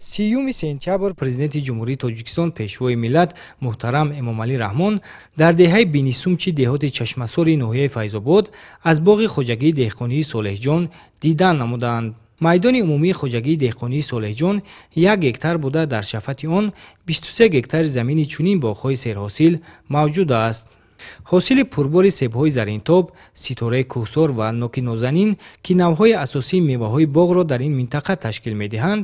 30 سپتامبر президенти ҷумҳурии Тоҷикистон пешвои миллат муҳтарам Эмомалӣ Раҳмон дар деҳаи бинисумчи деҳоти Чашмасори ноҳияи Файзобод аз боғи хоҷагии деҳқонии Солеҳҷон дидан намуданд. майдони умумии хоҷагии деҳқонии Солеҳҷон 1 гектар буда дар шафати он 23 гектари замини чунин боғҳои серҳосил мавҷуд аст. ҳосили пурбори себҳои заринтоб, ситораи кӯҳсор ва ноки нозанин ки навъҳои асосии меваҳои боғро дар ин минтақа ташкил медиҳанд,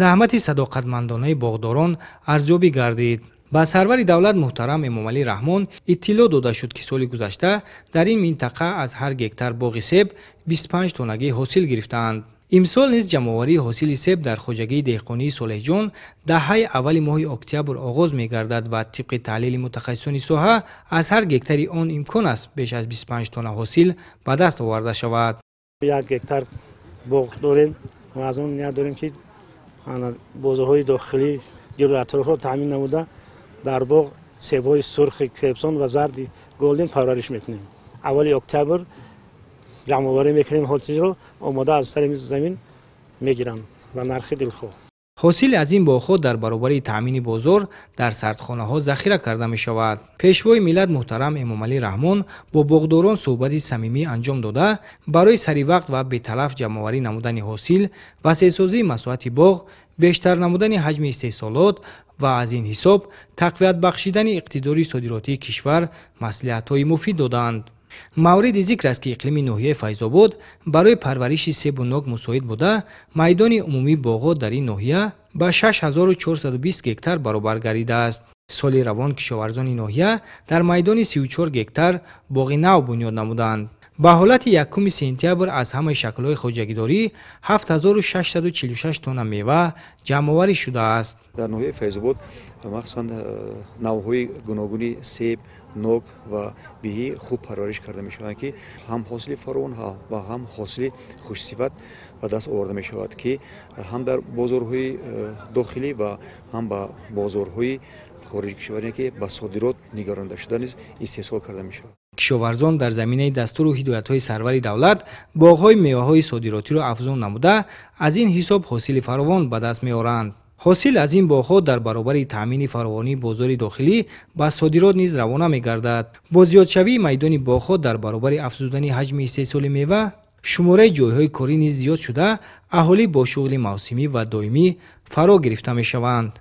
заҳмати садоқатмандонаи боғдорон арзёбӣ гардид. ба сарвари давлат муҳтарам Эмомалӣ Раҳмон иттилоъ дода шуд, ки соли гузашта дар ин минтақа аз ҳар гектар боғи себ 25 тоннагӣ ҳосил гирифтаанд. имсол низ ҷамъоварии ҳосили себ дар хоҷагии деҳқонии Солеҳҷон даҳаи аввали моҳи октябр оғоз мегардад ва тибқи таҳлили мутахассисони соҳа аз ҳар гектари он имкон аст беш аз 25 тонна ҳосил ба даст оварда шавад. 1 гектар боғ дорем ва аз он ният дорем ки бозорҳои дохилӣ гирду атрофро таъмин намуда дар боғ себҳои сурхи крепсон ва зарди голден парвариш мекунем. аввали октябр ҷамъоварӣ мекунем, ҳосилро омода аз сари замин мегиранд ва нархи дилхоҳ. ҳосили аз ин боғҳо дар баробари таъмини бозор дар сардхонаҳо захира карда мешавад. пешвои миллат муҳтарам Эмомалӣ Раҳмон бо боғдорон суҳбати самимӣ анҷом дода барои саривақт ва беталаф ҷамъоварӣ намудани ҳосил, васеъсозии масоҳати боғ, бештар намудани ҳаҷми истеҳсолот ва аз ин ҳисоб тақвият бахшидани иқтидори содиротии кишвар маслиҳатҳои муфид доданд. мавриди зикр аст, ки иқлими ноҳияи Файзобод барои парвариши себу нок мусоид буда, майдони умумии боғҳо дар ин ноҳия ба 6420 гектар баробар гардидааст. соли равон кишоварзони ноҳия дар майдони 34 гектар боғи нав бунёд намуданд. ба ҳолати 1 сентябр аз ҳамаи шаклҳои хоҷагидорӣ 7646 тонна мева ҷамъоварӣ шудааст. дар ноҳияи Файзобод махсусан навъҳои гуногуни себ, нок ва биҳӣ хуб парвариш карда мешаванд, ки ҳам ҳосили фаровон ва ҳам ҳосили хушсифат ба даст оварда мешавад, ки ҳам дар бозорҳои дохилӣ ва ҳам ба бозорҳои хориҷи кишваре, ки ба содирот нигаронда шуда низ истеҳсол карда мешавад. кишоварзон дар заминаи дастуру ҳидоятҳои сарвари давлат боғҳои меваҳои содиротиро афзун намуда, аз ин ҳисоб ҳосили фаровон ба даст меоранд. ҳосил аз ин боғҳо дар баробари таъмини фаровонии бозори дохилӣ ба содирот низ равона мегардад. бо зиёдшавии майдони боғҳо дар баробари афзудани ҳаҷми истеҳсоли мева, шумораи ҷойҳои корӣ низ зиёд шуда, аҳолӣ бо шуғли мавсимӣ ва доимӣ фаро гирифта мешаванд.